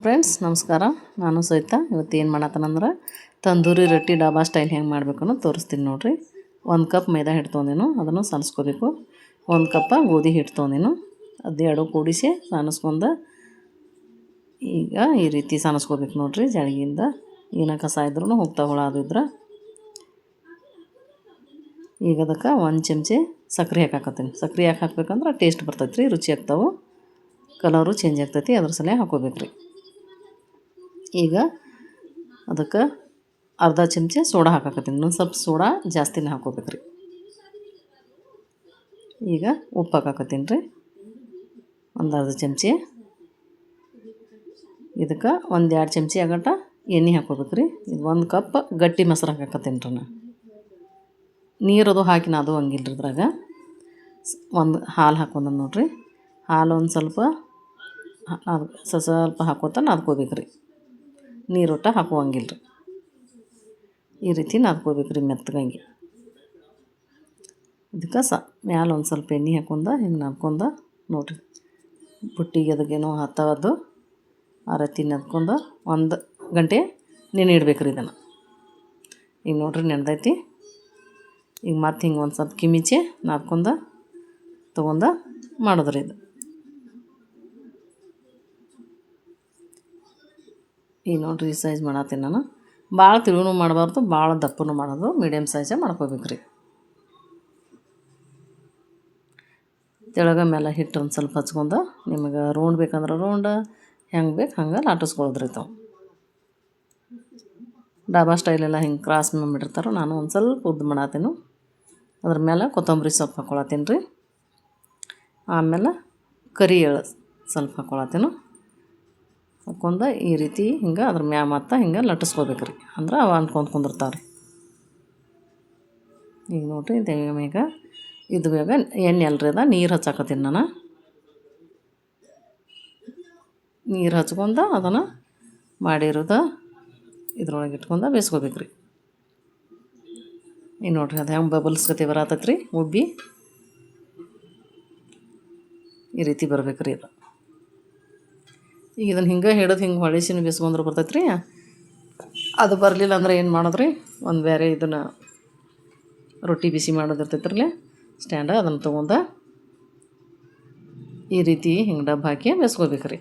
Friends ನಮಸ್ಕಾರ. ನಾನು ಸಹಿತ ಇವತ್ತು ಏನು ಮಾಡತ್ತನಂದ್ರೆ ತಂದೂರಿ ರೊಟ್ಟಿ ಡಾಬಾ ಸ್ಟೈಲ್ ಹೆಂಗೆ ಮಾಡಬೇಕು ಅನ್ನೋದು ತೋರಿಸ್ತೀನಿ ನೋಡಿರಿ. 1 ಕಪ್ ಮೈದಾ ಹಿಟ್ಟು ತೊಗೊಂಡೇನು, ಅದನ್ನು ಸನಸ್ಕೋಬೇಕು. 1 ಕಪ್ಪ ಗೋಧಿ ಹಿಟ್ಟು ತೊಗೊಂಡೇನು, ಅದೆರಡು ಕೂಡಿಸಿ ಸನಸ್ಕೊಂಡು ಈಗ ಈ ರೀತಿ ಸನಸ್ಕೋಬೇಕು ನೋಡಿರಿ. ಜಳಗಿಂದ ಏನ ಕಸ ಇದ್ರೂ ಹೋಗ್ತಾ ಹುಳ ಇದ್ರೆ. ಈಗ ಅದಕ್ಕೆ 1 ಚಮಚೆ ಸಕ್ಕರೆ ಹಾಕಾಕತ್ತೀನಿ. ಸಕ್ಕರೆ ಯಾಕೆ ಹಾಕ್ಬೇಕಂದ್ರೆ ಟೇಸ್ಟ್ ಬರ್ತೈತೆ ರೀ, ರುಚಿ ಆಗ್ತಾವೆ, ಕಲರು ಚೇಂಜ್ ಆಗ್ತೈತಿ, ಅದ್ರ ಸಲ ಹಾಕೋಬೇಕು ರೀ. ಈಗ ಅದಕ್ಕೆ ಅರ್ಧ ಚಮಚೆ ಸೋಡಾ ಹಾಕಾಕತ್ತೀನಿ. ಇನ್ನೊಂದು ಸ್ವಲ್ಪ ಸೋಡಾ ಜಾಸ್ತಿನೇ ಹಾಕೋಬೇಕು ರೀ. ಈಗ ಉಪ್ಪು ಹಾಕಾಕತ್ತೀನಿ ರೀ, ಒಂದು ಅರ್ಧ ಚಮಚೆ. ಇದಕ್ಕೆ 1-2 ಚಮಚೆ ಆಗಟ್ಟ ಎಣ್ಣೆ ಹಾಕೋಬೇಕು ರೀ. ಇದು 1 ಕಪ್ ಗಟ್ಟಿ ಮೊಸರು ಹಾಕಾಕತ್ತೀನಿ ರೀ. ನೀರದು ಹಾಕಿ ಅದು ಹಂಗಿಲ್ಲ ರೀ. ಇದ್ರಾಗ ಒಂದು ಹಾಲು ಹಾಕೊಂಡ ನೋಡಿರಿ. ಹಾಲು ಒಂದು ಸ್ವಲ್ಪ ಸ್ವಲ್ಪ ಹಾಕೋತ ನಾದ್ಕೋಬೇಕು ರೀ. ನೀರೊಟ್ಟ ಹಾಕುವಂಗಿಲ್ಲ ರೀ. ಈ ರೀತಿ ನಾದ್ಕೋಬೇಕು ರೀ ಮೆತ್ತಗಂಗೆ. ಇದಕ್ಕೆ ಮ್ಯಾಲೆ ಒಂದು ಸ್ವಲ್ಪ ಎಣ್ಣೆ ಹಾಕೊಂಡ ಹಿಂಗೆ ನಾದ್ಕೊಂಡ ನೋಡಿರಿ. ಬುಟ್ಟಿಗೆ ಅದಕ್ಕೇನೋ ಹತ್ತವದ್ದು ಆ ರೀತಿ ನಾದ್ಕೊಂಡ 1 ಗಂಟೆ ನೆನೆ ಇಡ್ಬೇಕು ರೀ ಇದನ್ನು. ಈಗ ನೋಡಿರಿ ನೆನೆದೈತಿ. ಈಗ ಮತ್ತೆ ಹಿಂಗೆ ಒಂದು ಸ್ವಲ್ಪ ಕಿಮಿಚೆ ನಾದ್ಕೊಂಡ ತೊಗೊಂಡ ಮಾಡೋದ್ರಿ ಇದು. ಈಗ ನೋಡಿರಿ ಈ ಸೈಜ್ ಮಾಡತ್ತೀನಿ ನಾನು. ಭಾಳ ತಿಳುವೂ ಮಾಡಬಾರ್ದು, ಭಾಳ ದಪ್ಪನೂ ಮಾಡೋದು, ಮೀಡಿಯಮ್ ಸೈಜೇ ಮಾಡ್ಕೋಬೇಕು ರೀ. ತೆಳಗ ಮೇಲೆ ಹಿಟ್ಟು ಒಂದು ಸ್ವಲ್ಪ ಹಚ್ಕೊಂಡು ನಿಮಗೆ ರೌಂಡ್ ಬೇಕಂದ್ರೆ ರೌಂಡ್, ಹೆಂಗೆ ಬೇಕು ಹಂಗೆ ಲಾಟಿಸ್ಕೊಳೋದ್ರಿ ತಾವು. ಡಾಬಾ ಸ್ಟೈಲೆಲ್ಲ ಹಿಂಗೆ ಕ್ರಾಸ್ ಮಾಡಿರ್ತಾರೋ, ನಾನು ಒಂದು ಸ್ವಲ್ಪ ಉದ್ದು ಮಾಡತ್ತೀನಿ. ಅದ್ರ ಮೇಲೆ ಕೊತ್ತಂಬರಿ ಸೊಪ್ಪು ಹಾಕ್ಕೊಳತ್ತೀನಿ ರೀ. ಆಮೇಲೆ ಕರಿ ಎಳ್ಳು ಸ್ವಲ್ಪ ಹಾಕ್ಕೊಳತ್ತೀನಿ. ಹಾಕ್ಕೊಂಡು ಈ ರೀತಿ ಹಿಂಗೆ ಅದ್ರ ಮ್ಯಾಲ ಮತ್ತು ಹಿಂಗೆ ಲಟ್ಟಿಸ್ಕೋಬೇಕು ರೀ. ಅಂದ್ರೆ ಅವು ಅಂದ್ಕೊಂಡು ಕುಂದಿರ್ತಾವೆ ರೀ. ಈಗ ನೋಡಿರಿ ಈಗ ಇದು ಬೇಗ ಎಣ್ಣೆ ಅಲ್ರಿ ಅದ ನೀರು ಹಚ್ಚಾಕತ್ತೀನಿ ನಾನು. ನೀರು ಹಚ್ಕೊಂಡು ಅದನ್ನು ಮಾಡಿರೋದು ಇದ್ರೊಳಗೆ ಇಟ್ಕೊಂಡು ಬೇಯಿಸ್ಕೋಬೇಕು ರೀ. ಈಗ ನೋಡಿರಿ ಅದು ಹೆಂಗೆ ಬಬಲ್ಸ್ ಗತಿ ಬರತೈತೆ ರೀ, ಉಬ್ಬಿ ಈ ರೀತಿ ಬರ್ಬೇಕು ರೀ ಅದು. ಈಗ ಇದನ್ನು ಹಿಂಗೆ ಹಿಡಿದು ಹಿಂಗೆ ಹೊಳಿಸಿನ ಬೇಯಿಸ್ಕೊಂಡ್ರೆ ಬರ್ತೈತೆ ರೀ. ಅದು ಬರಲಿಲ್ಲ ಅಂದ್ರೆ ಏನು ಮಾಡೋದ್ರಿ, ಒಂದು ಬೇರೆ ಇದನ್ನು ರೊಟ್ಟಿ ಬಿಸಿ ಮಾಡೋದಿರ್ತೈತ್ರಲ್ಲೇ ಸ್ಟ್ಯಾಂಡ, ಅದನ್ನು ತೊಗೊಂಡ ಈ ರೀತಿ ಹಿಂಗೆ ಡಬ್ಬ ಹಾಕಿ ಬೇಯಿಸ್ಕೋಬೇಕು ರೀ.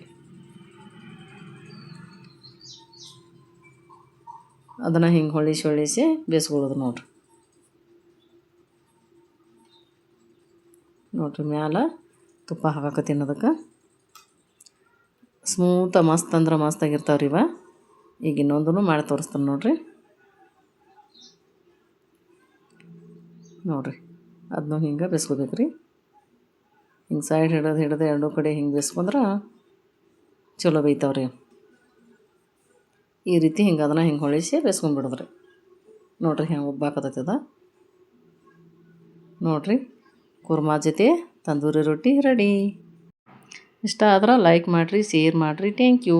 ಅದನ್ನು ಹಿಂಗೆ ಹೊಳಿಸಿ ಬೇಯಿಸ್ಕೊಳ್ಳೋದು ನೋಡಿರಿ. ನೋಡಿರಿ ಮ್ಯಾಲೆ ತುಪ್ಪ ಹಾಕಾಕತ್ತೀನಿ ಅದಕ್ಕೆ. ಸ್ಮೂತ ಮಸ್ತ್ ಅಂದ್ರೆ ಮಸ್ತಾಗಿರ್ತಾವೆ ರೀ ಇವ. ಈಗ ಇನ್ನೊಂದೂ ಮಾಡಿ ತೋರಿಸ್ತಾನೆ ನೋಡಿರಿ. ನೋಡಿರಿ ಅದನ್ನೂ ಹಿಂಗೆ ಬೇಯಿಸ್ಕೋಬೇಕು ರೀ. ಹಿಂಗೆ ಸೈಡ್ ಹಿಡಿದು ಎರಡೂ ಕಡೆ ಹಿಂಗೆ ಬೇಯಿಸ್ಕೊಂಡ್ರೆ ಚಲೋ ಬೇಯ್ತಾವ್ರಿ. ಈ ರೀತಿ ಹಿಂಗೆ ಅದನ್ನು ಹಿಂಗೆ ಹೊಳಿಸಿ ಬೇಯಿಸ್ಕೊಂಡ್ಬಿಡೋದ್ರಿ. ನೋಡಿರಿ ಹೆಂಗೆ ಉಬ್ಬಾಕತ್ತೈತೆ ಅದ. ನೋಡಿರಿ ಕುರ್ಮಾ ಜೊತೆ ತಂದೂರಿ ರೊಟ್ಟಿ ರೆಡಿ. ಇಷ್ಟ ಆದ್ರೆ ಲೈಕ್ ಮಾಡಿರಿ, ಶೇರ್ ಮಾಡಿರಿ. Thank you.